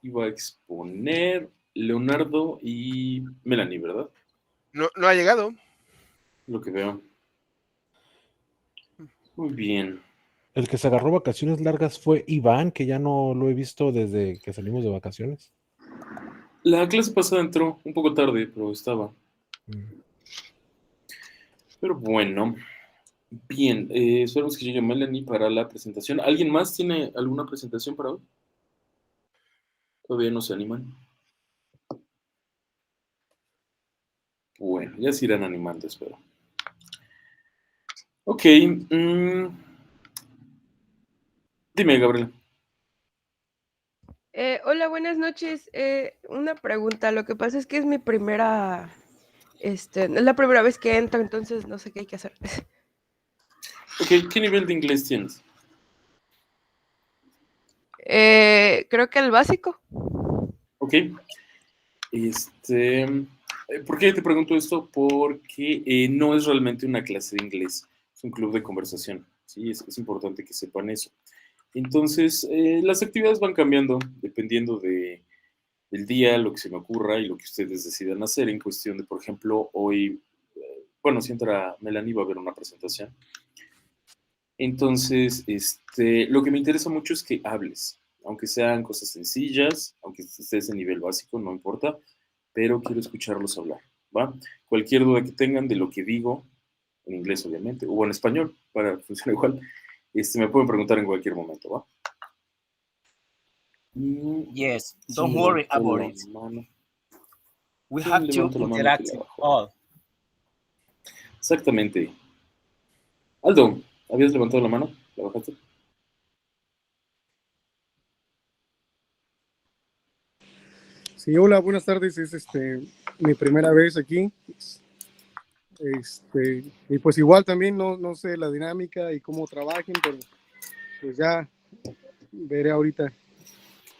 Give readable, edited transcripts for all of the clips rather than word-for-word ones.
iba a exponer Leonardo y Melanie, ¿verdad? No, no ha llegado. Lo que veo. Muy bien. El que se agarró vacaciones largas fue Iván, que ya no lo he visto desde que salimos de vacaciones. La clase pasada entró un poco tarde, pero estaba. Mm. Pero bueno, bien. Esperemos que llegue Melanie para la presentación. ¿Alguien más tiene alguna presentación para hoy? Todavía no se animan. Bueno, ya se irán animando, espero. Ok. Dime, Gabriela. Hola, buenas noches. Una pregunta. Lo que pasa es que es mi primera, es la primera vez que entro, entonces no sé qué hay que hacer. Ok, ¿qué nivel de inglés tienes? Creo que el básico. Ok. ¿Por qué te pregunto esto? Porque no es realmente una clase de inglés, es un club de conversación, ¿sí? Es importante que sepan eso. Entonces, las actividades van cambiando dependiendo del día, lo que se me ocurra y lo que ustedes decidan hacer en cuestión de, por ejemplo, hoy, bueno, si entra Melanie va a haber una presentación. Entonces, lo que me interesa mucho es que hables, aunque sean cosas sencillas, aunque estés en nivel básico, no importa, pero quiero escucarlos hablar, ¿va? Cualquier duda que tengan de lo que digo, en inglés obviamente, o en español, para que funcione igual, me pueden preguntar en cualquier momento, ¿va? Yes, don't ¿Quién worry levantó about la it. mano? We ¿Quién have to levantó la mano que interact la bajó? all. Exactamente. Aldo, ¿habías levantado la mano? ¿La bajaste? Sí, hola, buenas tardes. Es mi primera vez aquí. Y pues igual también no sé la dinámica y cómo trabajen, pero pues ya veré ahorita.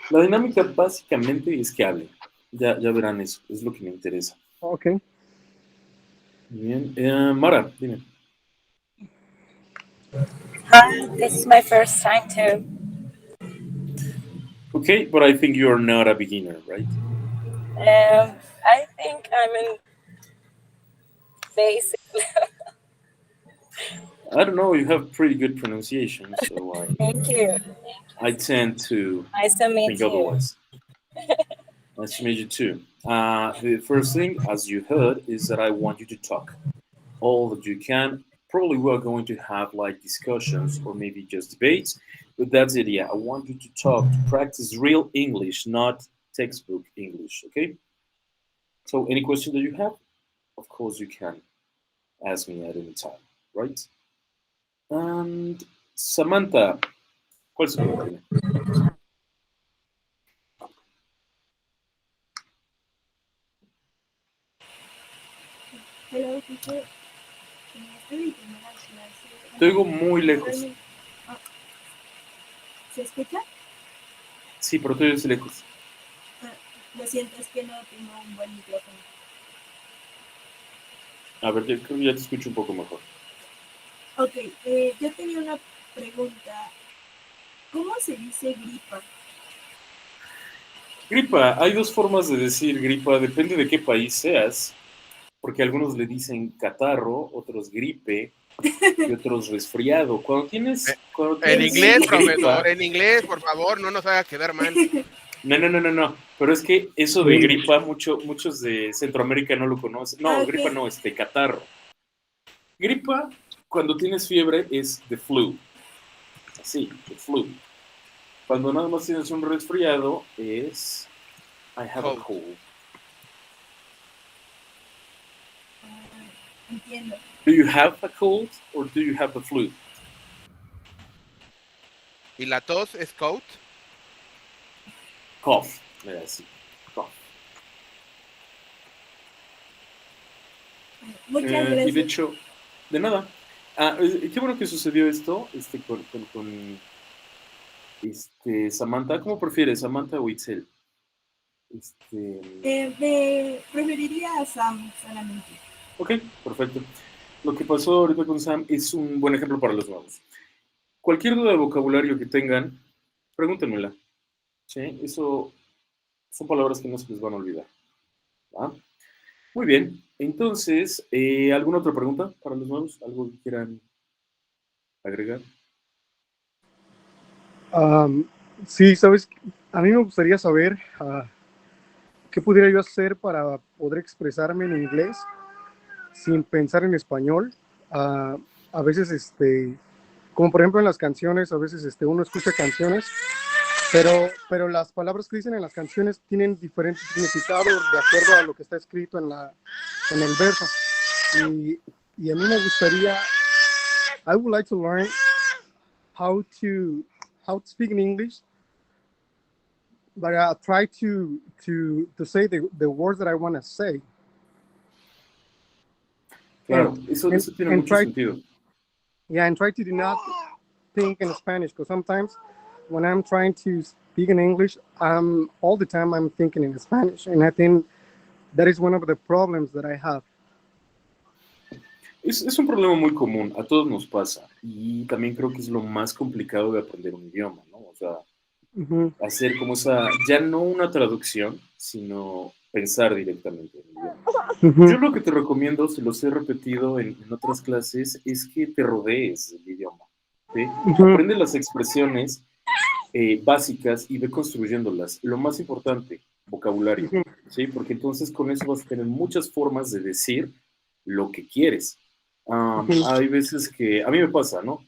La dinámica básicamente es que hablen. Ya verán eso, es lo que me interesa. Ok. Muy bien. Mara, dime. Hi, this is my first time too. Okay, but I think you're not a beginner, right? I think I'm in basic. I don't know, you have pretty good pronunciation, so Thank you. I tend to Nice to think meet you. otherwise. Nice to meet you too. The first thing, as you heard, is that I want you to talk all that you can. Probably we are going to have like discussions or maybe just debates, but that's the idea. I want you to talk, to practice real English, not textbook English, okay? So, any question that you have, of course, you can ask me at any time, right? And Samantha, ¿cuál es su pregunta? Dime. Hello, teacher. Esta es mi primera clase. Te oigo muy lejos. ¿Se escucha? Sí, pero te oyes lejos. Lo siento, es que no tengo un buen micrófono. A ver, creo que ya te escucho un poco mejor. Ok, yo tenía una pregunta. ¿Cómo se dice gripa? Gripa, hay dos formas de decir gripa, depende de qué país seas, porque algunos le dicen catarro, otros gripe y otros resfriado. En inglés, Gripa, profesor, en inglés, por favor, no nos haga quedar mal. no, pero es que eso de gripa, muchos de Centroamérica no lo conocen. No, Ok. gripa no, catarro. Gripa, cuando tienes fiebre, es the flu. Así, the flu. Cuando nada más tienes un resfriado, es I have a cold. Entiendo. Do you have a cold or do you have the flu? ¿Y la tos es cold? Cough. Sí, cough. Muchas gracias. Y de hecho, de nada. Qué bueno que sucedió esto con Samantha. ¿Cómo prefieres, Samantha o Itzel? Preferiría a Sam solamente. Ok, perfecto. Lo que pasó ahorita con Sam es un buen ejemplo para los nuevos. Cualquier duda de vocabulario que tengan, pregúntenmela. ¿Sí? Eso Son palabras que no se les van a olvidar. ¿Va? Muy bien. Entonces, ¿alguna otra pregunta para los nuevos? ¿Algo que quieran agregar? Am, sí, sabes, a mí me gustaría saber qué pudiera yo hacer para poder expresarme en inglés sin pensar en español. Ah, a veces, como por ejemplo en las canciones, a veces uno escucha canciones, pero las palabras que dicen en las canciones tienen diferentes significados de acuerdo a lo que está escrito en el verso. Y, y a mí me gustaría, I would like to learn how to how to speak in English, but I try to say the words that I want to say, Claro, eso tiene and mucho try sentido. yeah, and try to do not think in Spanish, because sometimes when I'm trying to speak in English, all the time I'm thinking in Spanish, and I think that is one of the problems that I have. Es un problema muy común, a todos nos pasa. Y también creo que es lo más complicado de aprender un idioma, ¿no? O sea, Mm-hmm. hacer como esa, ya no una traducción, sino pensar directamente en el idioma. Mm-hmm. Yo lo que te recomiendo, se los he repetido en otras clases, es que te rodees del idioma. ¿Sí? Mm-hmm. Aprende las expresiones básicas y ve construyéndolas. Lo más importante, vocabulario. ¿Sí? Porque entonces con eso vas a tener muchas formas de decir lo que quieres. Hay veces que, a mí me pasa, ¿no?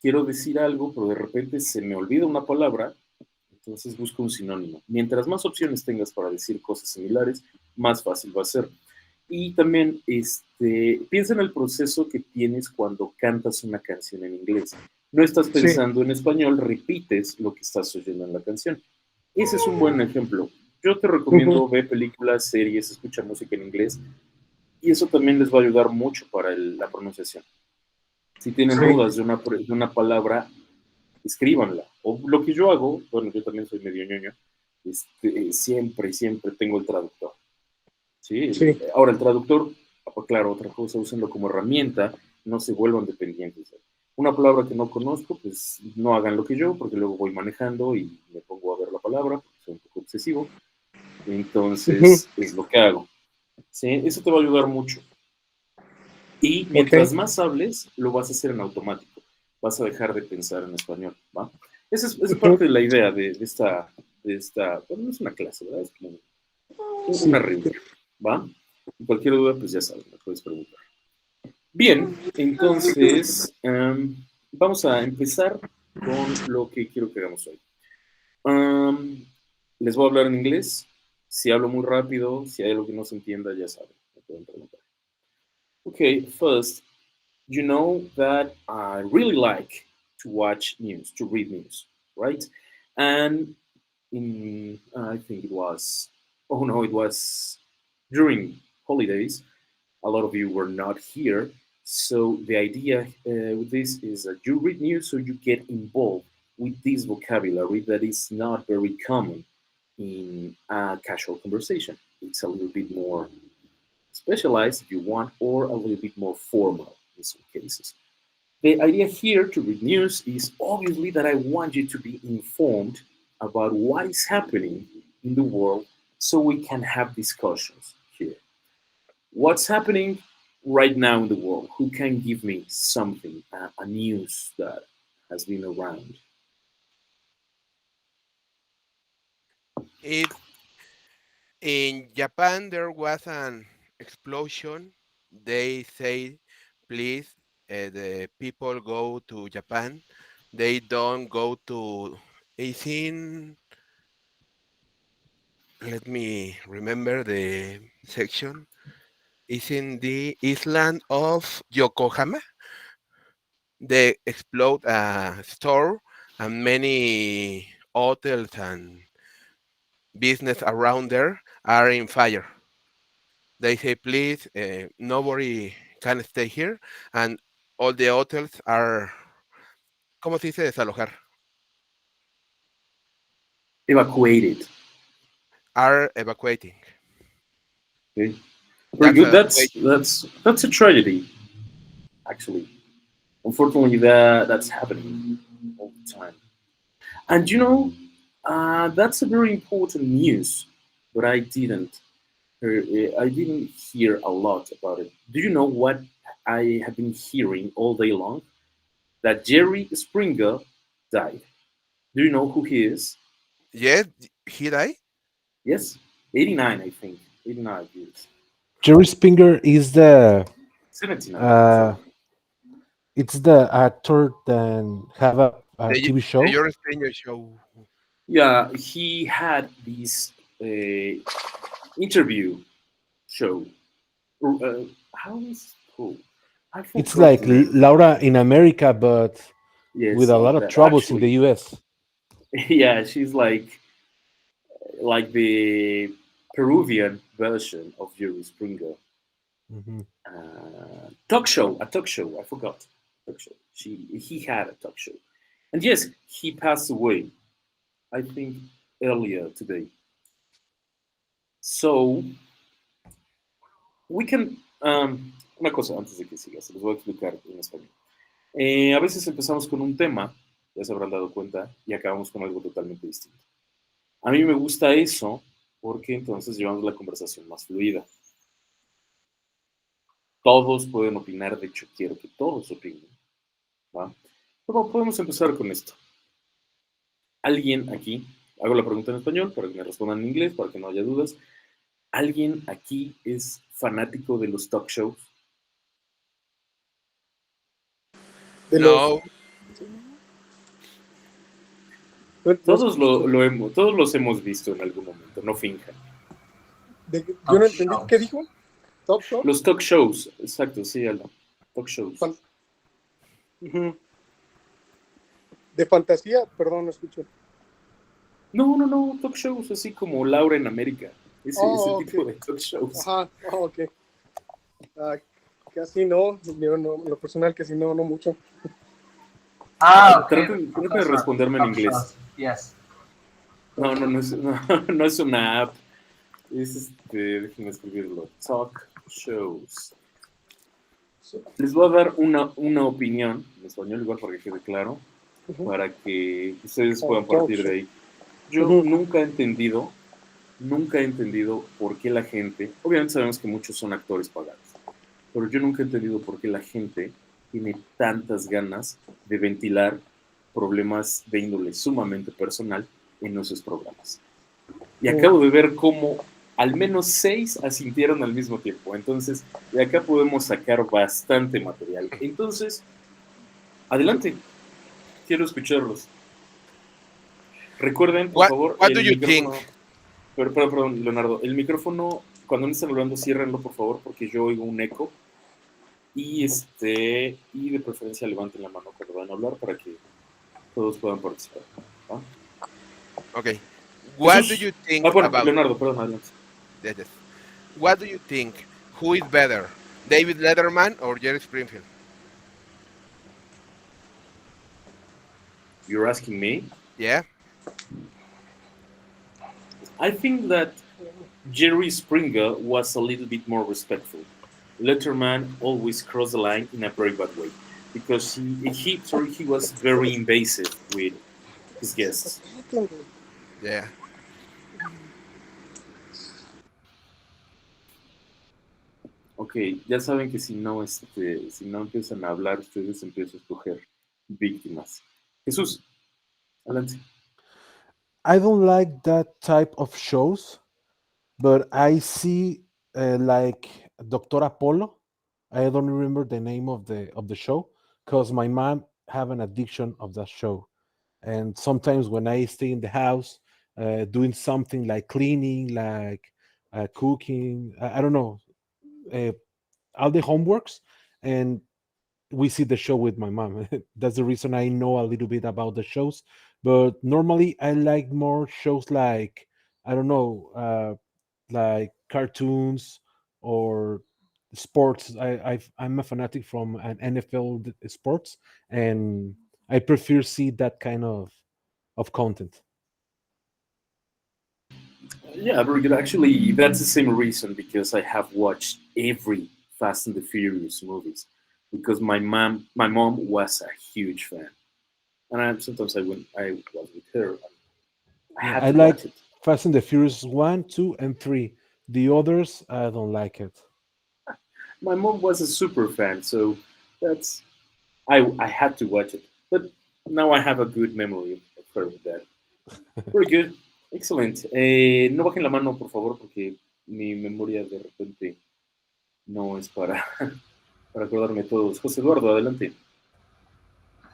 Quiero decir algo, pero de repente se me olvida una palabra, entonces busco un sinónimo. Mientras más opciones tengas para decir cosas similares, más fácil va a ser. Y también piensa en el proceso que tienes cuando cantas una canción en inglés. No estás Sí. pensando en español, repites lo que estás oyendo en la canción. Ese es un buen ejemplo. Yo te recomiendo ver películas, series, escucha música en inglés y eso también les va a ayudar mucho para la pronunciación. Si tienen Sí. dudas de una palabra, escríbanla. O lo que yo hago, bueno, yo también soy medio ñoño, siempre tengo el traductor. ¿Sí? Sí. Ahora, el traductor, claro, otra cosa, úsenlo como herramienta, no se vuelvan dependientes. Una palabra que no conozco, pues no hagan lo que yo, porque luego voy manejando y me pongo a ver la palabra, porque soy un poco obsesivo. Entonces, es lo que hago. ¿Sí? Eso te va a ayudar mucho. Y mientras Okay. más hables, lo vas a hacer en automático. Vas a dejar de pensar en español, ¿va? Esa es parte de la idea de esta, bueno, no es una clase, ¿verdad? Es como Sí. una reunión, ¿va? Y cualquier duda, pues ya sabes, me puedes preguntar. Bien, entonces vamos a empezar con lo que quiero que hagamos hoy. Les voy a hablar en inglés. Si hablo muy rápido, si hay algo que no se entienda, ya saben, me pueden preguntar. Okay, first, you know that I really like to watch news, to read news, right? And I think it was, oh no, it was during holidays. A lot of you were not here. So the idea with this is that you read news so you get involved with this vocabulary that is not very common in a casual conversation. It's a little bit more specialized if you want, or a little bit more formal in some cases. The idea here to read news is obviously that I want you to be informed about what is happening in the world so we can have discussions here. What's happening right now in the world? Who can give me something, a news that has been around? It, in Japan, there was an explosion. They say, please, the people go to Japan. They don't go to. It's in. Let me remember the section. It's in the island of Yokohama. They explode a store and many hotels and business around there are in fire. They say, please, nobody can stay here, and all the hotels are, ¿cómo se dice desalojar? Evacuated. Are evacuating. Okay. Very That's good. a That's a tragedy, actually. Unfortunately, that's happening all the time. And you know, that's a very important news but I didn't hear a lot about it. Do you know what I have been hearing all day long? That Jerry Springer died. Do you know who he is? Yes, he died. Yes, 89, I think. 89 years. Jerry Springer is the 79, uh, sorry. it's the actor that have a The TV the show. George Springer show. Yeah, he had this interview show. How is it called? I It's forgot like the name. Laura in America, but with Yes, a like lot of that. troubles in the Actually, US. yeah, she's like the Peruvian version of Jerry Springer. Mhm. A talk show. I forgot. Talk show. He had a talk show, and yes, he passed away. I think earlier today. So we can. Una cosa antes de que sigas, se los voy a explicar en español. A veces empezamos con un tema, ya se habrán dado cuenta, y acabamos con algo totalmente distinto. A mí me gusta eso porque entonces llevamos la conversación más fluida. Todos pueden opinar, de hecho quiero que todos opinen. ¿Va? Pero podemos empezar con esto. ¿Alguien aquí, hago la pregunta en español para que me respondan en inglés, para que no haya dudas, ¿alguien aquí es fanático de los talk shows? De los, No, Todos los hemos visto en algún momento, no finjan. yo no entendí. ¿Qué dijo? ¿Top Shop? Los talk shows, exacto, sí, Aldo. Talk shows. Ujú. De fantasía, perdón, no escucho. No, talk shows así como Laura en América. Ese Oh, tipo ok. de talk shows. Ajá, ok. Ah, casi no, yo no, en lo personal casi no, no mucho. Okay. Traten de responderme en inglés. Yes. No es una app. Es déjenme escribirlo. Talk shows. Les voy a dar una opinión en español, igual para que quede claro, Ujú. para que ustedes puedan Talk partir show. de ahí. Yo Ujú. nunca he entendido por qué la gente, obviamente sabemos que muchos son actores pagados, pero yo nunca he entendido por qué la gente tiene tantas ganas de ventilar problemas de índole sumamente personal en esos programas. Y acabo de ver cómo al menos 6 asintieron al mismo tiempo. Entonces, de acá podemos sacar bastante material. Entonces, adelante. Quiero escucharlos. Recuerden, por favor, what do el you think? micrófono. Perdón, Leonardo. El micrófono, cuando no estén hablando, ciérrenlo, por favor, porque yo oigo un eco. Y de preferencia levanten la mano cuando van a hablar para que todos puedan participar. ¿Va? Okay. What do Jesús. you think Bueno, about Leonardo, perdón, adelante. yes. What do you think? Who is better, David Letterman or Jerry Springfield? You're asking me? Yeah. I think that Jerry Springer was a little bit more respectful. Letterman always crossed the line in a very bad way because he was very invasive with his guests. Yeah. Ok, ya saben que si no empiezan a hablar, ustedes empiezan a escoger víctimas. Jesús, adelante. I don't like that type of shows, but I see like Doctor Apollo. I don't remember the name of the show because my mom have an addiction of that show, and sometimes when I stay in the house doing something like cleaning, like cooking, I don't know, uh, all the homeworks, and we see the show with my mom. That's the reason I know a little bit about the shows. But normally, I like more shows like I don't know, like cartoons or sports. I'm a fanatic from an NFL sports, and I prefer see that kind of content. Yeah, very good. Actually, that's the same reason because I have watched every Fast and the Furious movies because my mom was a huge fan, and sometimes I was with her. I Yeah, had to watch it. Fast and the Furious 1, 2, and 3. The others, I don't like it. My mom was a super fan, so that's I had to watch it. But now I have a good memory of her with that. Very good, excellent. No bajen la mano, por favor, porque mi memoria de repente no es para, para acordarme todos. José Eduardo, adelante.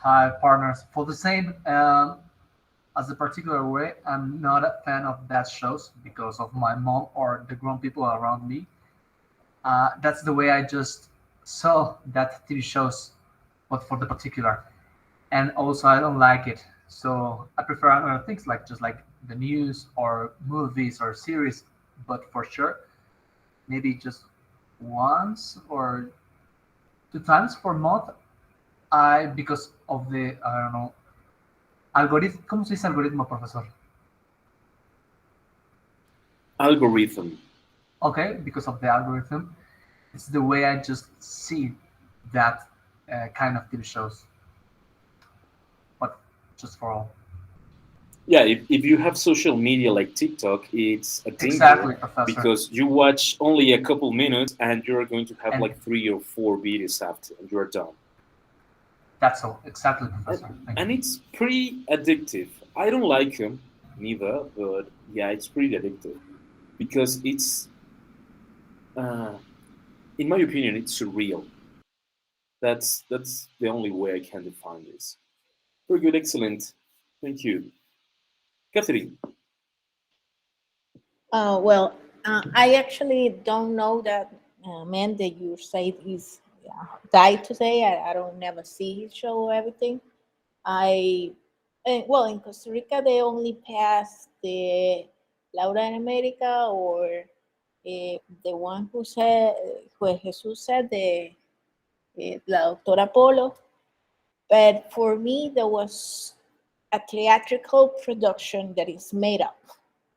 Hi, partners. For the same, as a particular way, I'm not a fan of that shows because of my mom or the grown people around me. That's the way I just saw that TV shows, but for the particular. And also, I don't like it. So I prefer other things like just like the news or movies or series. But for sure, maybe just once or two times per month, I because of the I don't know algorithm. ¿Cómo se dice algoritmo, profesor? Algorithm. Okay, because of the algorithm, it's the way I just see that kind of TV shows. But just for all. Yeah, if you have social media like TikTok, it's a danger Exactly, professor. because you watch only a couple minutes and you're going to have And like 3 or 4 videos after and you're done. that's all. Exactly, And, professor. Thank you. and it's pretty addictive. I don't like them neither, but yeah, it's pretty addictive because uh, in my opinion, it's surreal. That's the only way I can define this. Very good, excellent. Thank you, Catherine. I actually don't know that man that you said is died today. I don't never see his show or everything. Well, in Costa Rica, they only pass the Laura in America or the one who said, who Jesus said, La Doctora Polo. But for me, there was a theatrical production that is made up.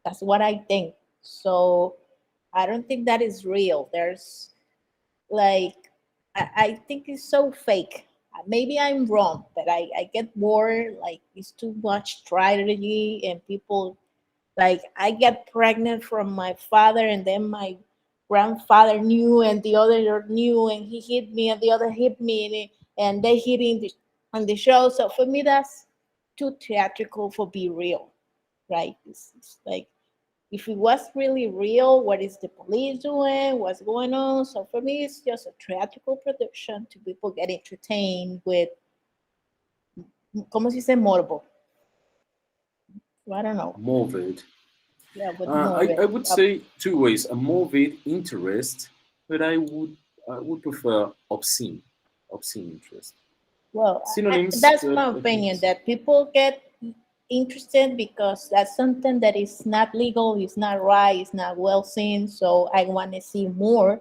That's what I think. So I don't think that is real. There's like, I think it's so fake. Maybe I'm wrong, but I get bored. Like, it's too much strategy, and people, like, I get pregnant from my father, and then my grandfather knew, and the other knew, and he hit me, and the other hit me, and they hit in the show. So for me, that's too theatrical for be real, right? It's like, if it was really real, what is the police doing? What's going on? So for me, it's just a theatrical production to people get entertained with, ¿cómo se dice morbo? I don't know. Morbid. Yeah, with morbid. I would say two ways: a morbid interest, but I would prefer obscene, obscene interest. Well, Synonyms, that's but my I think opinion, that people get interested because that's something that is not legal, it's not right, it's not well seen. So I want to see more.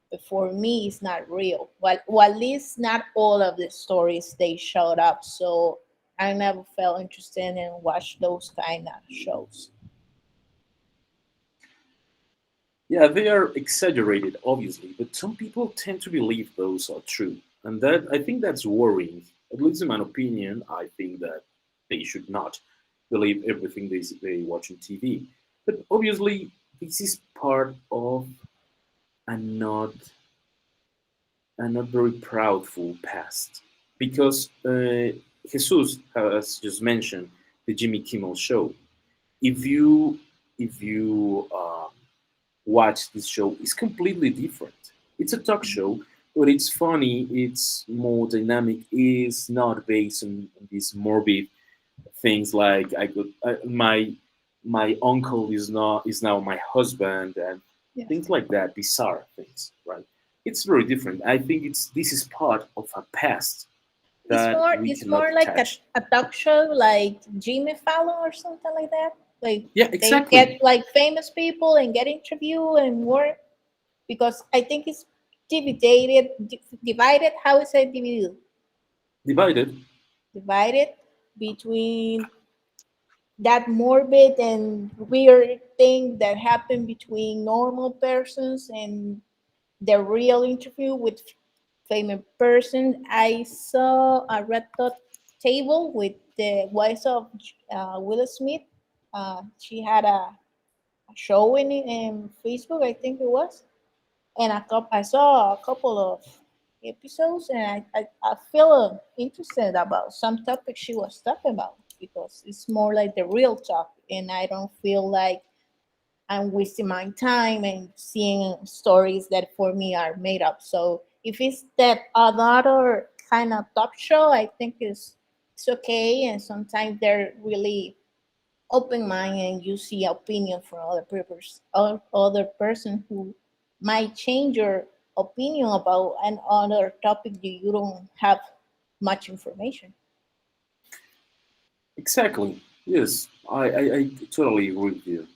But for me, it's not real. Well, at least not all of the stories they showed up. So I never felt interested in watch those kind of shows. yeah, they are exaggerated, obviously, but some people tend to believe those are true, and that I think that's worrying. At least in my opinion, I think that they should not believe everything they watch on TV. But obviously, this is part of a not a not very proudful past because Jesus has just mentioned the Jimmy Kimmel Show. If you watch this show, it's completely different. It's a talk show, but it's funny. It's more dynamic. It's not based on these morbid things like my uncle is now my husband and Yes. things like that. Bizarre things, right? It's very different. I think this is part of a past that we It's cannot more like detach. a talk show like Jimmy Fallon or something like that. Like Yeah, they get exactly. like famous people and get interview and work, because I think it's divided. How is it divided? Divided. Divided between that morbid and weird thing that happen between normal persons and the real interview with famous person. I saw a red dot table with the voice of Will Smith. She had a show in Facebook, I think it was, and I saw a couple of episodes, and I feel interested about some topics she was talking about because it's more like the real talk, and I don't feel like I'm wasting my time and seeing stories that for me are made up. So if it's that another kind of talk show, I think it's okay, and sometimes they're really open mind and you see opinion from other purpose other person who might change your opinion about an other topic that you don't have much information. Exactly. Yes, I totally agree with you.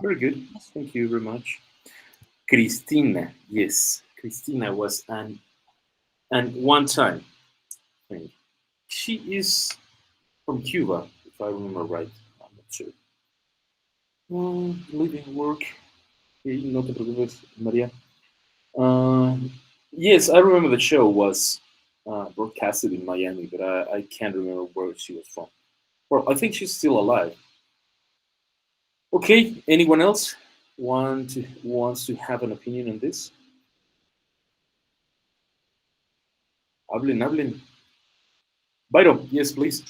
Very good. Thank you very much. Cristina, yes, Cristina was an and one time thing. She is from Cuba, if I remember right. I'm not sure. Living, work. No te preocupes, Maria. Uh, yes, I remember the show was broadcasted in Miami, but I can't remember where she was from. Well, I think she's still alive. Okay, anyone else wants to have an opinion on this? Hablen, hablen. Byron, yes, please.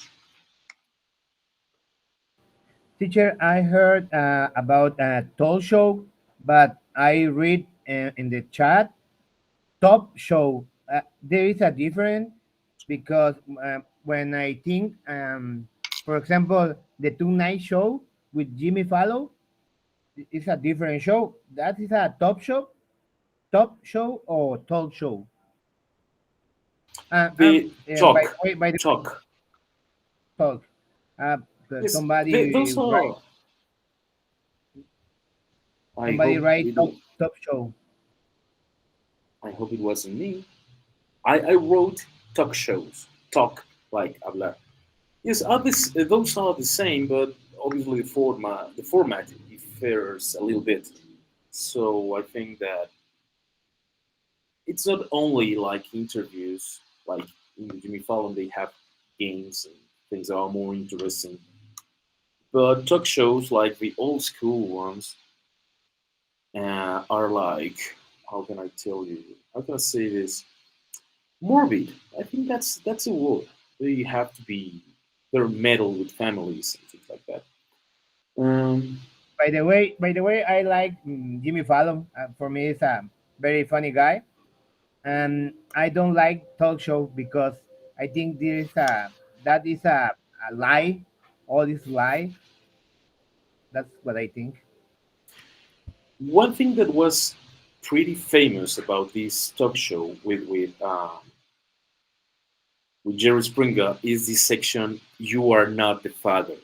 Teacher, I heard about a talk show, but I read in the chat top show. There is a difference because when I think, for example, the Tonight Show with Jimmy Fallon is a different show. That is a top show or talk show. The By the talk, way, talk. talk. Uh, Yes, somebody those write are. I somebody hope write it. top show. I hope it wasn't me. I wrote talk shows. Talk like hablar. Yes, those are the same, but obviously the format differs a little bit. So I think that it's not only like interviews, like in Jimmy Fallon they have games and things that are more interesting. But talk shows like the old school ones are like, how can I tell you? How can I say this? Morbid. I think that's a word. They have to be they're meddle with families and things like that. Um, By the way, I like Jimmy Fallon. For me, he's a very funny guy, and I don't like talk show because I think that is a lie. All this lie. That's what I think. One thing that was pretty famous about this talk show with Jerry Springer is this section "You Are Not the Father."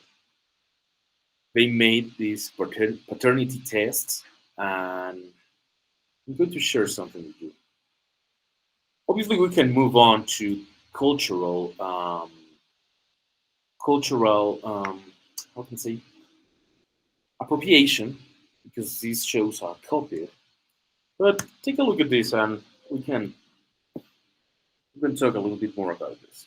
They made these paternity tests, and I'm going to share something with you. Obviously, we can move on to cultural, cultural, how can I say, appropriation, because these shows are copied. But take a look at this, and we can talk a little bit more about this.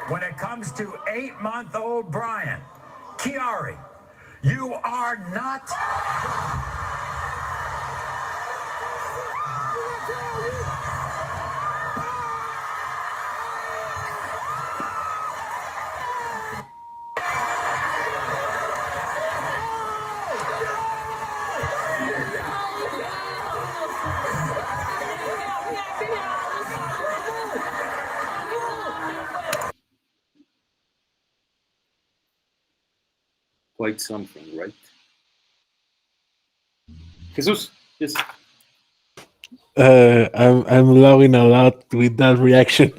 When it comes to 8-month-old Brian, Kiari, you are not. Quite something, right? Jesus, yes. I'm laughing a lot with that reaction.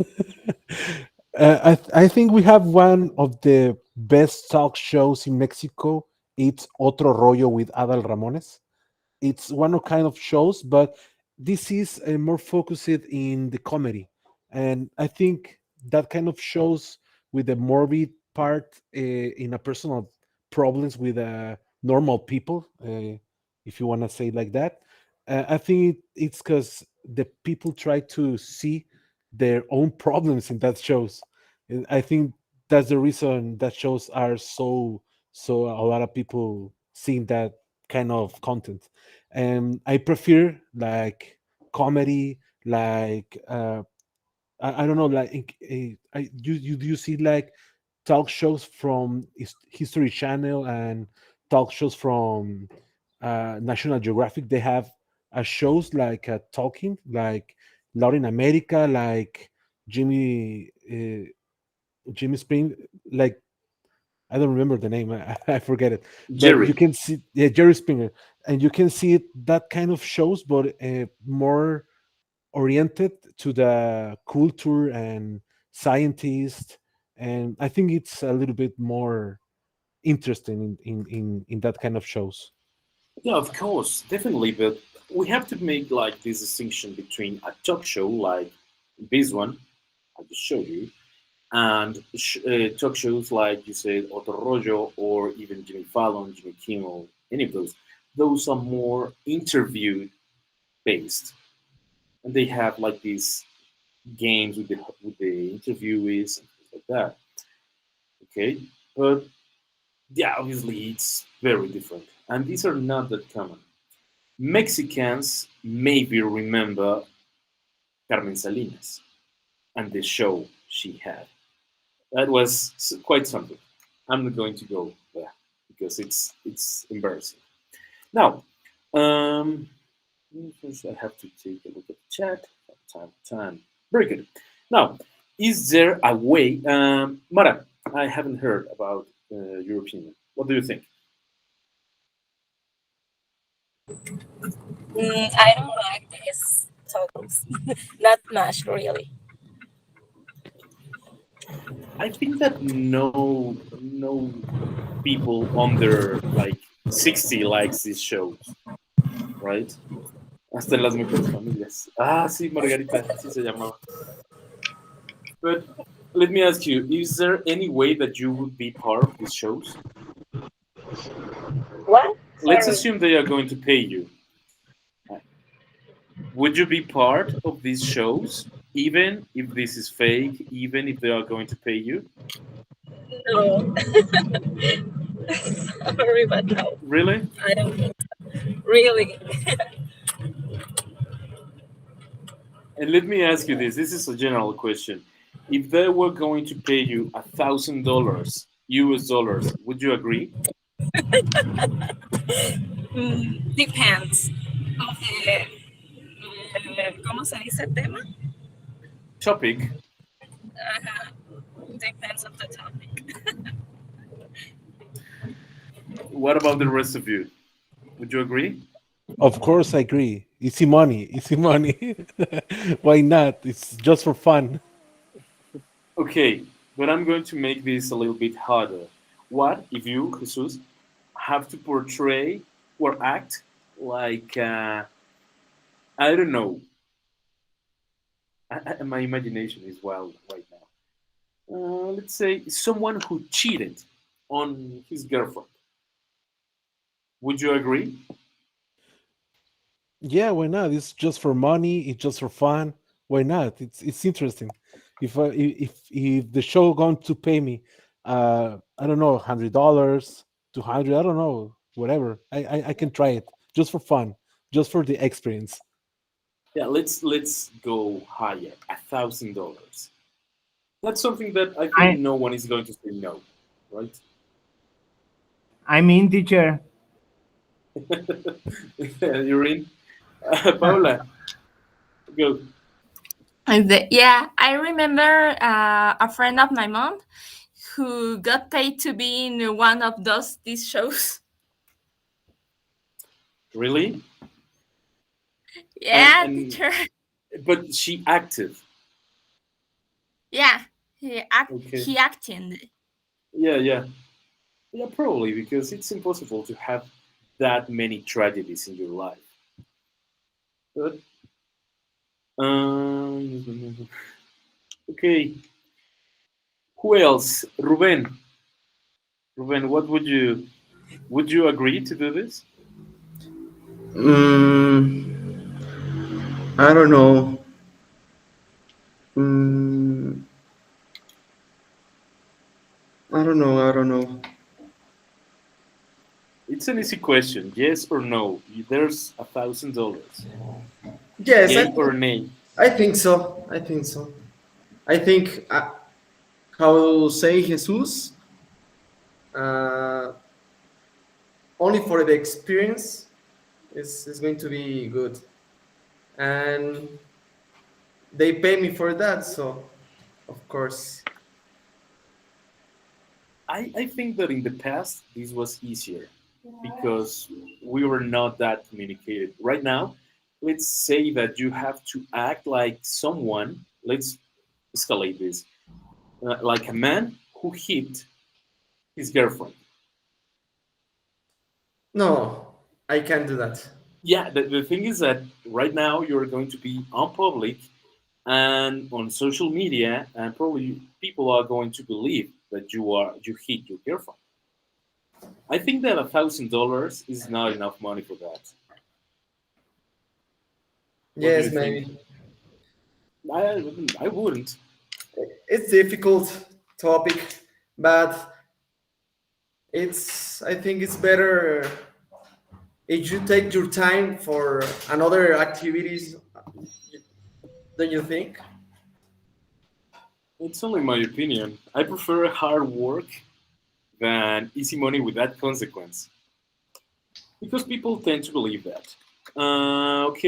I think we have one of the best talk shows in Mexico. It's Otro Rollo with Adal Ramones. It's one of kind of shows, but this is more focused in the comedy, and I think that kind of shows with the morbid part in a personal problems with normal people, if you want to say like that. I think it's because the people try to see their own problems in that shows. And I think that's the reason that shows are so a lot of people seeing that kind of content. And I prefer like comedy, like I don't know, like you see like talk shows from History Channel and talk shows from National Geographic. They have shows like talking, like Laura in America, like Jimmy Jimmy Spring, like I don't remember the name. I forget it. But you Jerry. can see, yeah, Jerry Springer, and you can see that kind of shows, but more oriented to the culture and scientists. And I think it's a little bit more interesting in that kind of shows. Yeah, of course, definitely. But we have to make like this distinction between a talk show like this one I just showed you, and talk shows like you said Otto Rollo or even Jimmy Fallon, Jimmy Kimmel, any of those. Those are more interview based, and they have like these games with the interviewees and things like that. Okay, but yeah, obviously it's very different, and these are not that common. Mexicans maybe remember Carmen Salinas and the show she had. That was quite something. I'm not going to go there because it's embarrassing. Now, um, first I have to take a look at the chat from time to time. Very good. Now, is there a way, Mara? I haven't heard about your opinion. What do you think? I don't like these tacos. Not much, really. I think that no people under like 60 likes these shows, right? Hasta en las mejores familias. Ah, sí, Margarita, así se llamaba. But let me ask you, is there any way that you would be part of these shows? What? Let's Sorry. assume they are going to pay you. Would you be part of these shows, even if this is fake, even if they are going to pay you? No. Sorry, but no. Really? I don't think so. Really. And let me ask you this. This is a general question. If they were going to pay you $1,000 US dollars, would you agree? Depends of the, ¿cómo se dice tema? Topic. Depends of the topic. What about the rest of you? Would you agree? Of course, I agree. Easy money, easy money. Why not? It's just for fun. Okay, but I'm going to make this a little bit harder. What if you, Jesus, have to portray or act like, I don't know, my imagination is wild right now. Let's say someone who cheated on his girlfriend. Would you agree? Yeah, why not? It's just for money. It's just for fun. Why not? It's interesting. If the show going to pay me, I don't know, $100, 200, I don't know, whatever. I can try it just for fun, just for the experience. Yeah, let's go higher, $1,000. That's something that I think I no one is going to say no, right? I mean, teacher. You're in, Paula. Go. Yeah, I remember a friend of my mom who got paid to be in one of these shows. Really? Yeah, And teacher. but she active. Yeah, Okay. he acted. Yeah, yeah, yeah. Probably because it's impossible to have that many tragedies in your life. But okay. Who else? Ruben. Ruben, what would you agree to do this? Mm, I don't know. Mm, I don't know. I don't know. It's an easy question. Yes or no? There's $1,000. Yes, Yay or nay? I think so. I think so. I think how say Jesus, uh, only for the experience is going to be good, and they pay me for that, so of course. I think that in the past this was easier because we were not that communicated. Right now, let's say that you have to act like someone. Let's escalate this, like a man who hit his girlfriend. No, I can't do that. Yeah, the thing is that right now you're going to be on public and on social media, and probably people are going to believe that you hit your girlfriend. I think that $1,000 is not enough money for that. What do you Yes, think? maybe. I wouldn't. It's difficult topic, but I think it's better if you take your time for another activities. Don't you think? It's only my opinion. I prefer hard work than easy money without consequence because people tend to believe that. Ok,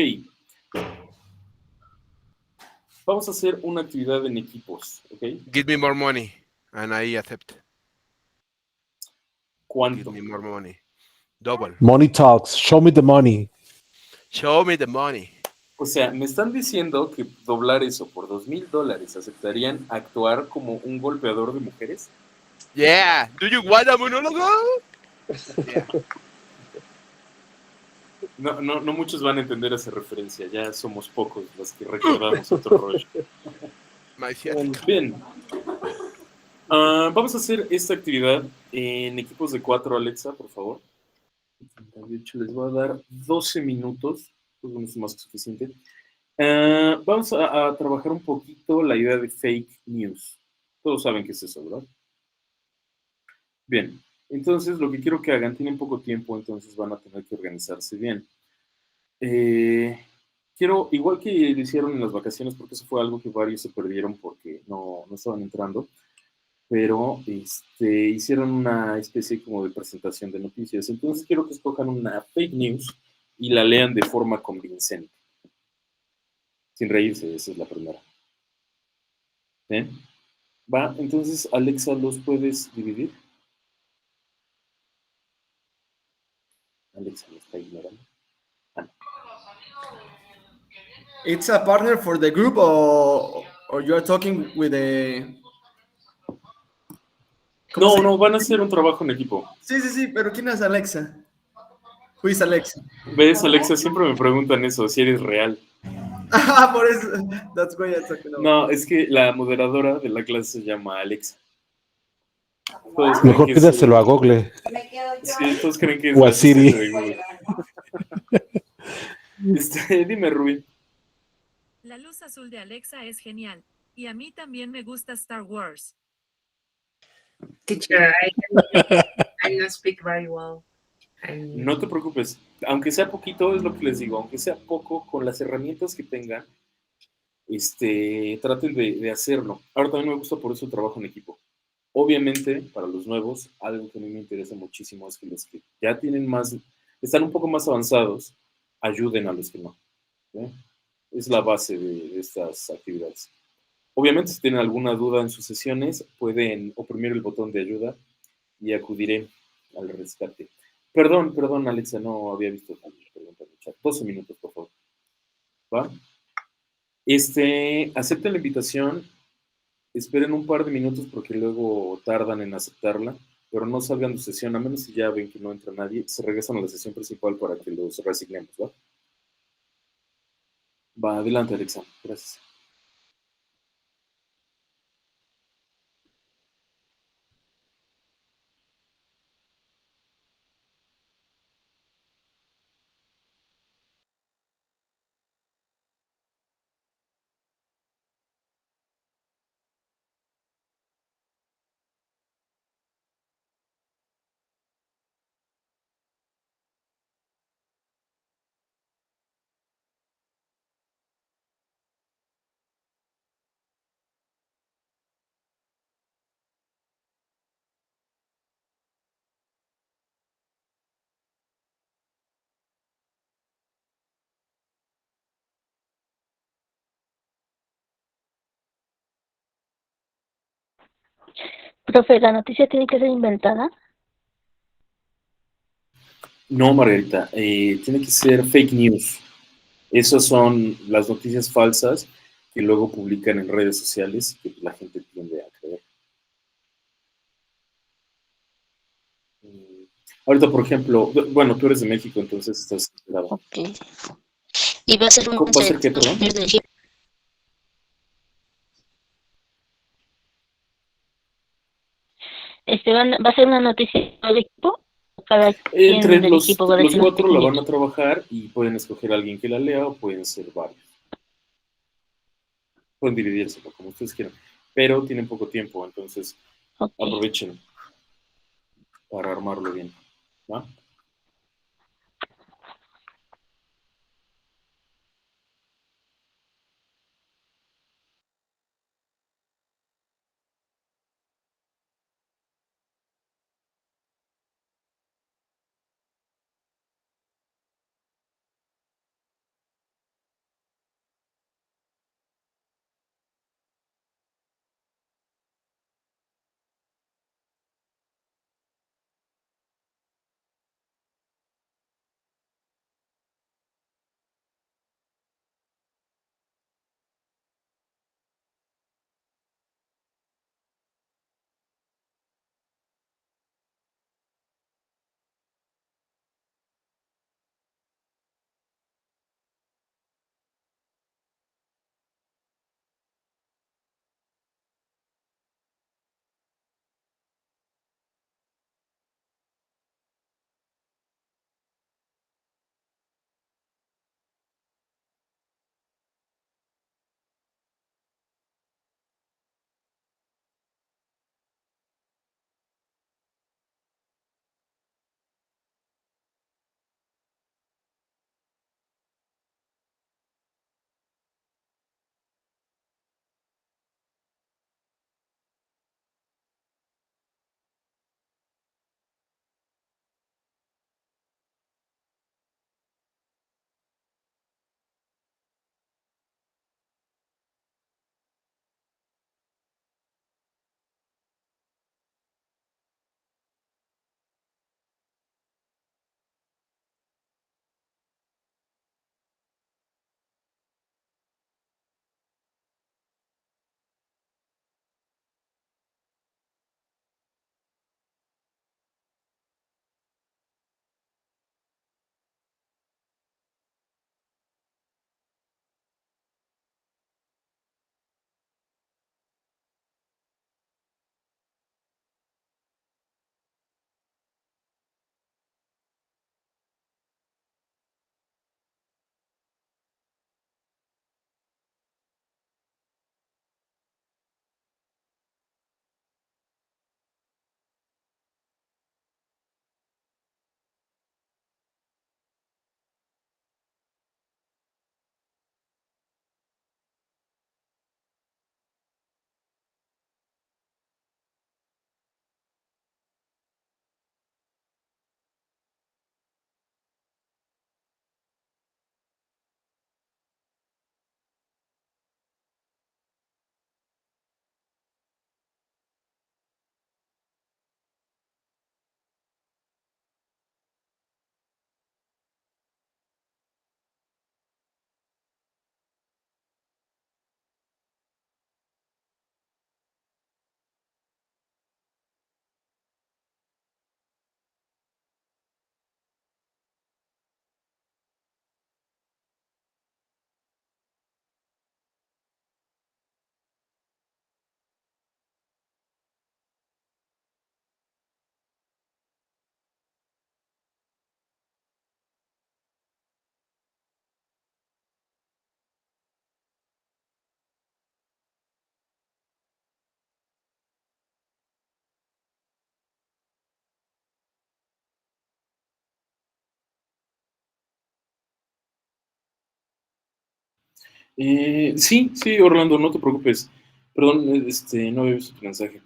vamos a hacer una actividad en equipos, ¿ok? Give me more money, and I accept. Give ¿Cuánto? me more money. Double. Money talks. Show me the money. Show me the money. O sea, me están diciendo que doblar eso por $2,000 aceptarían actuar como un golpeador de mujeres. Yeah. Do you want a monólogo? Yeah. No, no, no muchos van a entender esa referencia, ya somos pocos los que recordamos otro rollo. Bien, vamos a hacer esta actividad en equipos de 4, Alexa, por favor. De hecho, les voy a dar 12 minutos, pues no es más que suficiente. Vamos a trabajar un poquito la idea de fake news. Todos saben qué es eso, ¿verdad? Bien, entonces lo que quiero que hagan, tienen poco tiempo, entonces van a tener que organizarse bien. Quiero, igual que lo hicieron en las vacaciones, porque eso fue algo que varios se perdieron porque no estaban entrando, pero hicieron una especie como de presentación de noticias. Entonces quiero que escojan una fake news y la lean de forma convincente. Sin reírse, esa es la primera. ¿Bien? Va, entonces Alexa, ¿los puedes dividir? Alexa, ¿lo está ignorando? It's a partner for the group, or you are talking with a. No, van a hacer un trabajo en equipo. Sí, pero ¿quién es Alexa? Who is Alexa? ¿Ves, Alexa? Siempre me preguntan eso, si eres real. Ah, por eso. That's why I'm talking about. No, es que la moderadora de la clase se llama Alexa. Todos creen Mejor que es, pídaselo a Google. sí, todos creen que es O la a Siri. asistente de Google. Dime, Rubí. La luz azul de Alexa es genial. Y a mí también me gusta Star Wars. Teacher, I don't speak very well. No te preocupes. Aunque sea poquito, es lo que les digo. Aunque sea poco, con las herramientas que tengan, traten de hacerlo. Ahora también me gusta por eso el trabajo en equipo. Obviamente, para los nuevos, algo que a mí me interesa muchísimo es que los que ya tienen más, están un poco más avanzados, ayuden a los que no. ¿Sí? Es la base de estas actividades. Obviamente, si tienen alguna duda en sus sesiones, pueden oprimir el botón de ayuda y acudiré al rescate. Perdón, Alexa, no había visto la pregunta en el chat. 12 minutos, por favor. ¿Va? Acepten la invitación. Esperen un par de minutos porque luego tardan en aceptarla, pero no salgan de sesión, a menos si ya ven que no entra nadie, se regresan a la sesión principal para que los reasignemos, ¿va? Va, adelante, Alexa. Gracias. Profe, ¿la noticia tiene que ser inventada? No, Margarita, tiene que ser fake news. Esas son las noticias falsas que luego publican en redes sociales y que la gente tiende a creer. Ahorita, por ejemplo, bueno, tú eres de México, entonces estás enterado. Ok. ¿Y va a ser un ¿Va a ser qué, perdón? de equipo? ¿Va a ser una noticia del equipo? ¿O cada Entre quien del equipo va a los decir lo que cuatro la quiere? van a trabajar y pueden escoger a alguien que la lea o pueden ser varios. Pueden dividírselo como ustedes quieran, pero tienen poco tiempo, entonces aprovechen para armarlo bien. ¿Va? Sí, sí, Orlando, no te preocupes. Perdón, no había visto tu mensaje.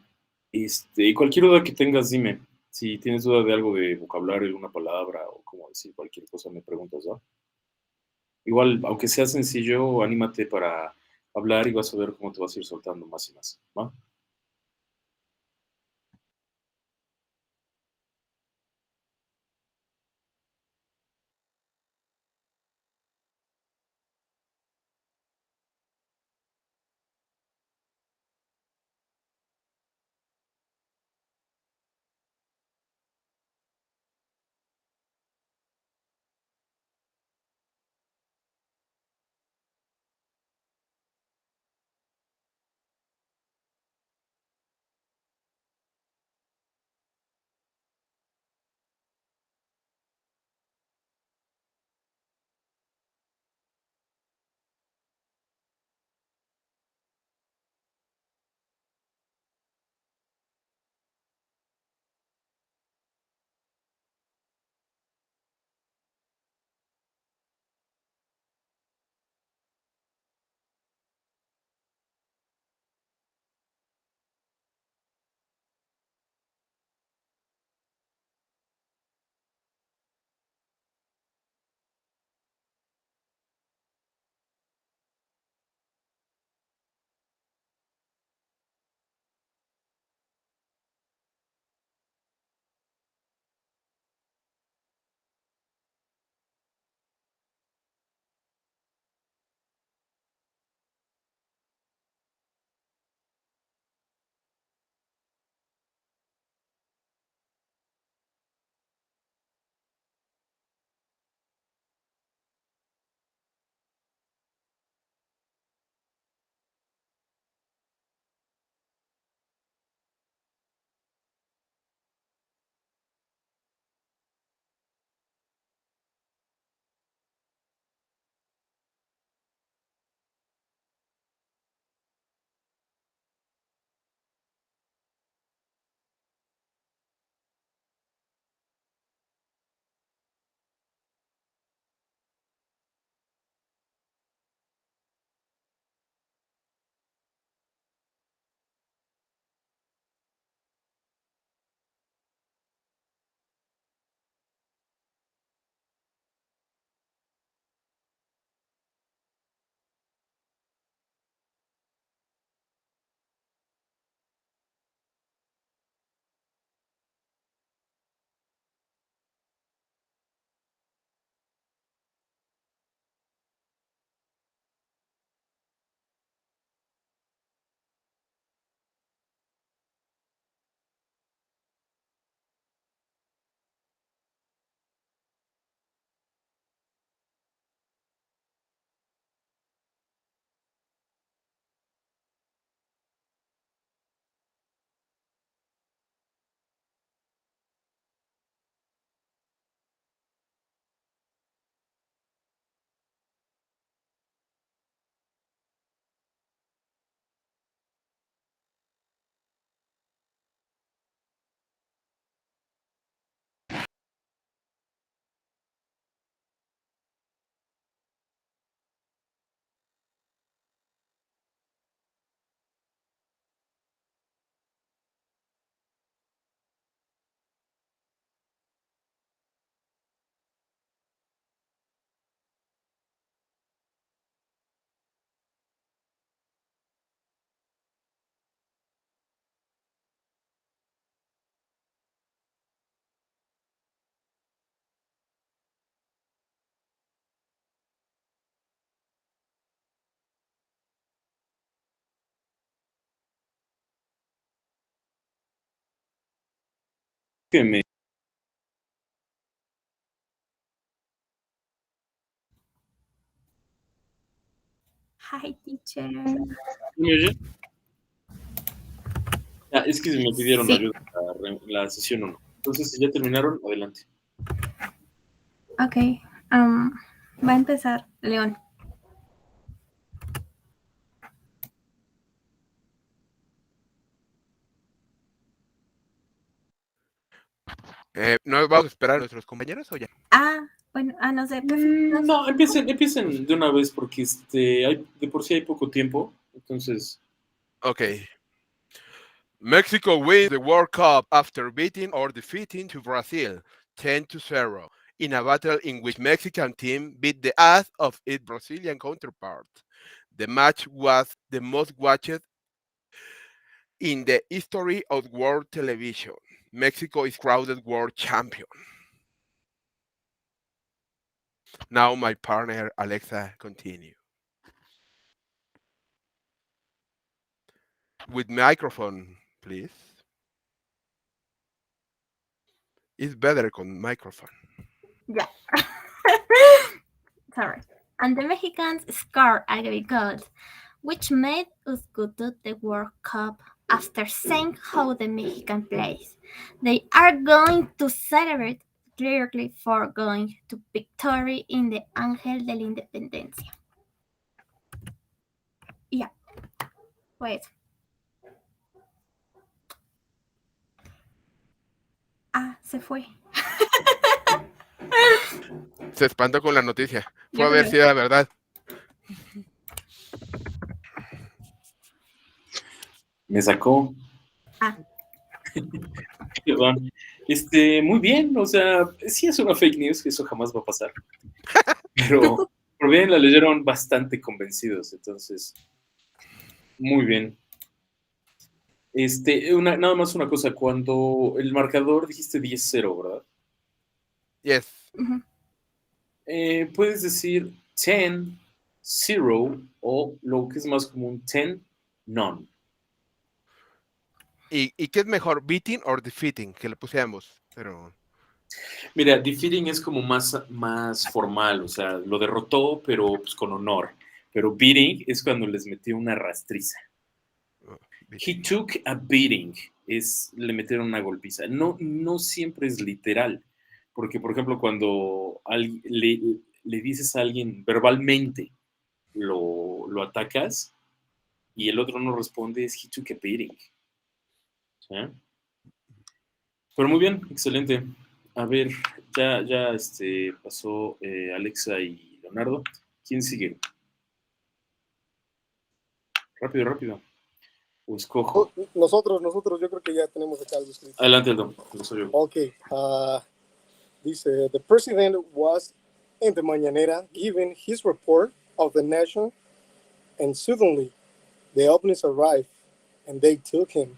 Cualquier duda que tengas, dime. Si tienes duda de algo de vocabulario, alguna palabra o cómo decir cualquier cosa, me preguntas, ¿va? Igual, aunque sea sencillo, anímate para hablar y vas a ver cómo te vas a ir soltando más y más, ¿va? que me... Hi, teacher. ¿Me oyen? Ah, es que me pidieron Sí. ayuda la sesión 1. Entonces, si ya terminaron, adelante. Ok. Va a empezar León. ¿No vamos a esperar a nuestros compañeros o ya? Bueno, no sé. No, empiecen de una vez porque de por sí hay poco tiempo. Entonces, Okay. Mexico wins the World Cup after beating or defeating to Brazil 10-0 in a battle in which Mexican team beat the ass of its Brazilian counterpart. The match was the most watched in the history of world television. Mexico is crowded world champion. Now my partner Alexa continue. With microphone, please. It's better con microphone. Yeah. Sorry. And the Mexicans scored a goal, which made us go to the World Cup after seeing how the Mexican plays. They are going to celebrate clearly for going to victory in the Ángel de la Independencia. Yeah. Wait. Se fue. Se espantó con la noticia. Fue Yo a ver creo. si era verdad. me sacó. Perdón. Muy bien, o sea, sí es una fake news, eso jamás va a pasar. Pero bien, la leyeron bastante convencidos, entonces, muy bien. Nada más una cosa, cuando el marcador dijiste 10-0, ¿verdad? Yes. Puedes decir 10-0 o lo que es más común, 10-none. ¿Y qué es mejor, beating or defeating? Que le puse ambos, pero... Mira, defeating es como más formal, o sea, lo derrotó, pero pues, con honor. Pero beating es cuando les metió una rastriza. He took a beating, le metieron una golpiza. No siempre es literal, porque por ejemplo cuando le dices a alguien verbalmente, lo atacas y el otro no responde, es he took a beating. ¿Sí? Pero muy bien, excelente. A ver, ya pasó Alexa y Leonardo. ¿Quién sigue? Rápido. O escojo. Nosotros, yo creo que ya tenemos acá algo escrito. Adelante, Aldo. Lo soy yo. Ok. Dice, the president was in the mañanera giving his report of the nation, and suddenly the openings arrived, and they took him.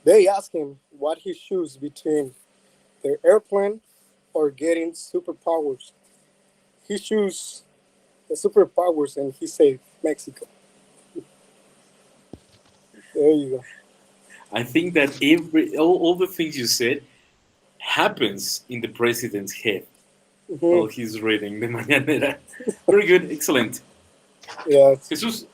They asked him what he chose between the airplane or getting superpowers. He chose the superpowers, and he said Mexico. There you go. I think that all the things you said happens in the president's head while he's reading the mañanera. Very good, excellent. Yeah. Jesús.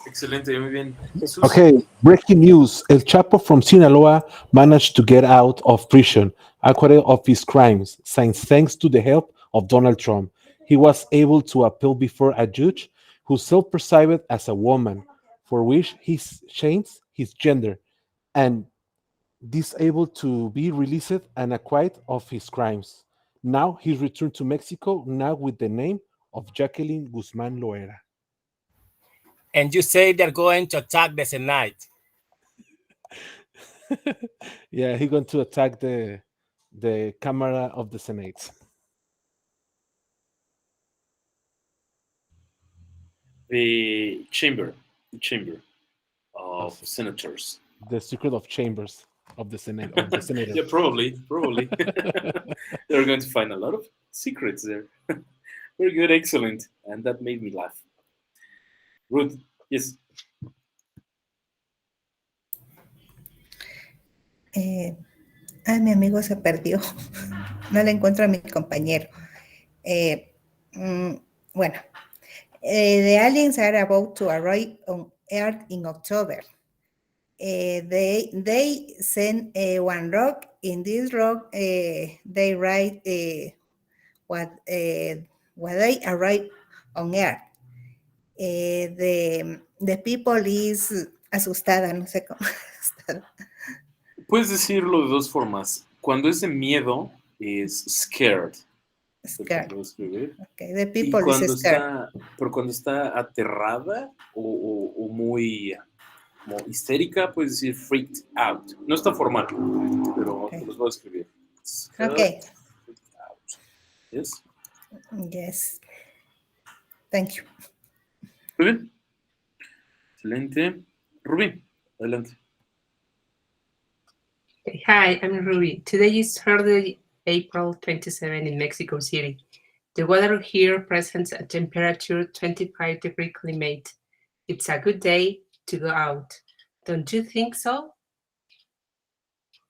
Excelente, muy bien. Jesús. Okay, breaking news. El Chapo from Sinaloa managed to get out of prison, acquitted of his crimes, thanks to the help of Donald Trump. He was able to appeal before a judge who self-perceived as a woman, for which he changed his gender, and disabled to be released and acquitted of his crimes. Now he's returned to Mexico, now with the name of Jacqueline Guzman Loera. And you say they're going to attack the Senate. Yeah, he's going to attack the Camera of the Senate. The chamber of senators. The secret of chambers of the Senate. Of the senator. Yeah, probably. They're going to find a lot of secrets there. Very good, excellent. And that made me laugh. Ruth, yes. Ah, mi amigo se perdió. No le encuentro a mi compañero. Eh, mm, bueno, the aliens are about to arrive on Earth in October. They send one rock. In this rock, they write what they arrive on Earth. The people is asustada, no sé cómo. Puedes decirlo de dos formas. Cuando es de miedo, es scared. Scared. Lo escribir. Okay, the Y people is scared. pero cuando está aterrada o muy como histérica, puedes decir freaked out. No está formal, pero te los voy a escribir. Scared, Okay. freaked out. Yes. Yes. Thank you. Muy bien. Excelente. Rubí, adelante. Hi, I'm Ruby. Today is Thursday, April 27 in Mexico City. The weather here presents a temperature 25-degree climate. It's a good day to go out. Don't you think so?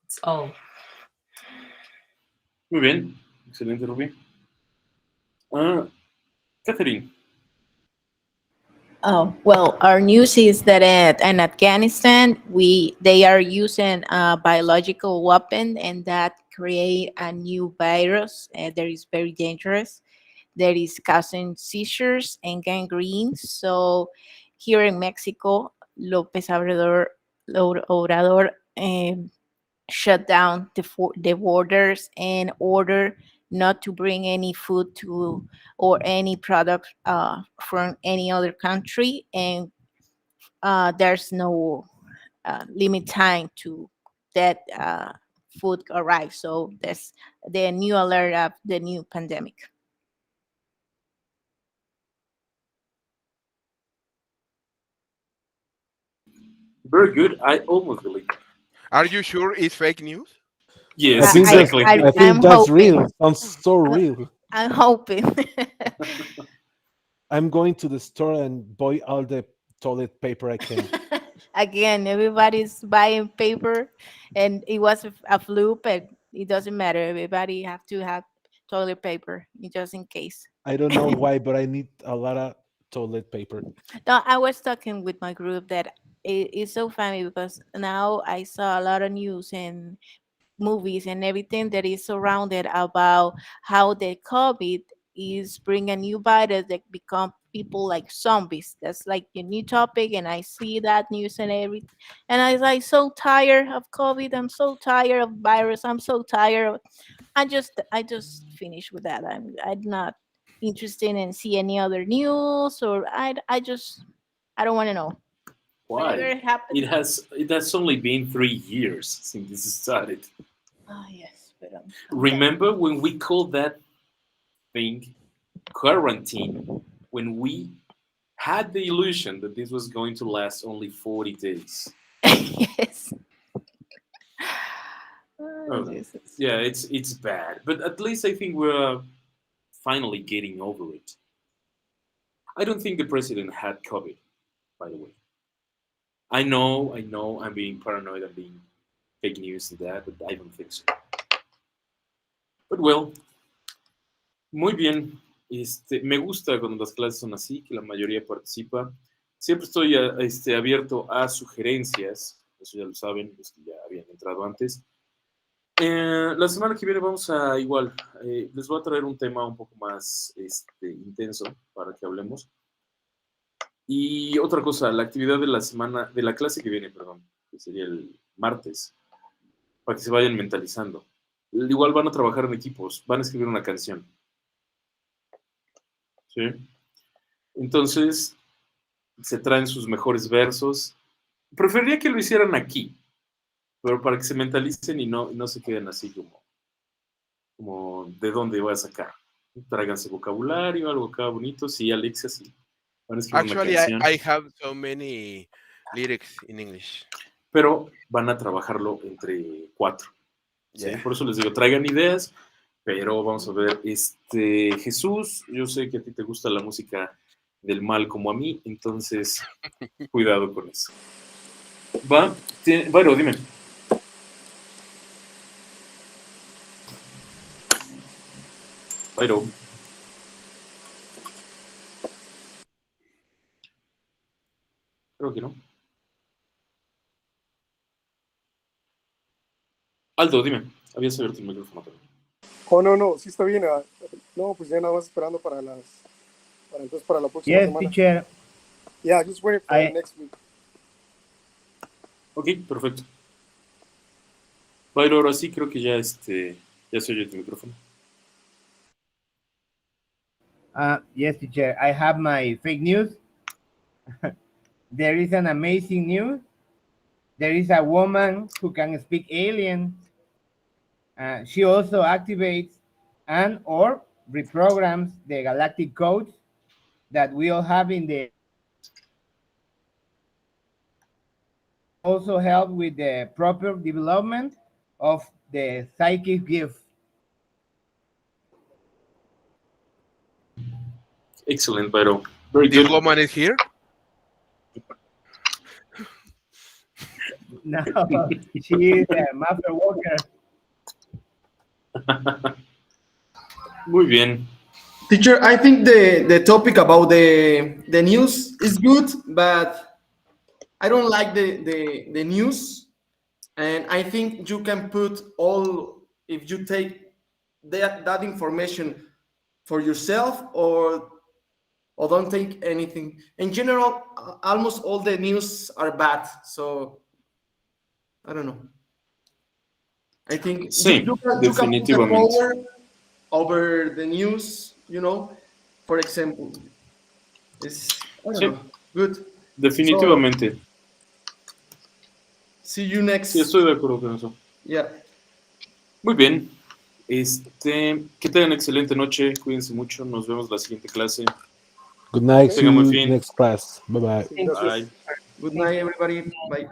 It's all. Muy bien. Excelente, Rubí. Catherine. Oh, well, our news is that in Afghanistan, they are using a biological weapon, and that create a new virus that is very dangerous. That is causing seizures and gangrene. So here in Mexico, López Obrador shut down the borders and order not to bring any food to or any product from any other country, and there's no limit time to that food arrive. So that's the new alert of the new pandemic. Very good. I almost believe it. Are you sure it's fake news? Yes, think exactly. I think that's real. It sounds so real. I'm hoping. I'm going to the store and buy all the toilet paper I can. Again, everybody's buying paper, and it was a fluke, but it doesn't matter. Everybody have to have toilet paper just in case. I don't know why, but I need a lot of toilet paper. No, I was talking with my group that it's so funny because now I saw a lot of news and movies and everything that is surrounded about how the COVID is bringing a new virus that become people like zombies. That's like a new topic, and I see that news and everything. And I was like so tired of COVID. I'm so tired of virus. I'm so tired of. I just finished with that. I'm not interested in see any other news, or I don't want to know. Whatever Why? happened. It has only been 3 years since this started. Oh yes, but Remember when we called that thing quarantine, when we had the illusion that this was going to last only 40 days? Yes. Oh, yeah, it's bad, but at least I think we're finally getting over it. I don't think the president had COVID, by the way. I know, I'm being paranoid, I'm being fake news and that, but I don't think so. But well, muy bien. Me gusta cuando las clases son así, que la mayoría participa. Siempre estoy abierto a sugerencias, eso ya lo saben, los que ya habían entrado antes. La semana que viene vamos a igual, les voy a traer un tema un poco más intenso para que hablemos. Y otra cosa, la actividad de la semana, de la clase que viene, perdón, que sería el martes, para que se vayan mentalizando. Igual van a trabajar en equipos, van a escribir una canción. ¿Sí? Entonces, se traen sus mejores versos. Preferiría que lo hicieran aquí, pero para que se mentalicen y no se queden así como de dónde voy a sacar. Tráiganse vocabulario, algo acá bonito. Sí, Alexia, sí. Van a escribir Actually, una canción. I have so many lyrics in English. Pero van a trabajarlo entre 4. ¿sí? Yeah. Por eso les digo, traigan ideas, pero vamos a ver. Jesús, yo sé que a ti te gusta la música del mal como a mí, entonces cuidado con eso. ¿Va? Bueno, dime. Byron. Creo que no. Aldo, dime. Habías abierto el micrófono también. Oh, no, sí está bien. No, pues ya nada más esperando para entonces para la próxima Yes, semana. teacher. Yeah, just waiting for next week. Ok, perfecto. Byron, ahora sí creo que ya ya se oye tu micrófono. Yes, teacher. I have my fake news. There is an amazing news. There is a woman who can speak alien. She also activates and or reprograms the galactic codes that we all have in the also help with the proper development of the psychic gift. Excellent, Byron. Very This good. woman is here. No, she is a master worker. Muy bien. Teacher, I think the topic about the news is good, but I don't like the news. And I think you can put all, if you take that information for yourself or don't take anything. In general, almost all the news are bad. So I don't know. I think Sí, you can put the definitivamente. power over the news, for example. I don't know. Good. Definitivamente. So, see you next. Sí, estoy de acuerdo con eso. Yeah. Muy bien. Que tengan excelente noche. Cuídense mucho. Nos vemos la siguiente clase. Good night. See Tengan buen you fin. next class. Bye bye. Bye. Good night, everybody. Bye.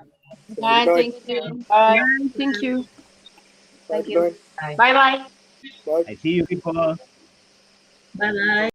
Bye, thank you. Bye. Thank you. Thank you. Bye bye. I see you people. Bye bye.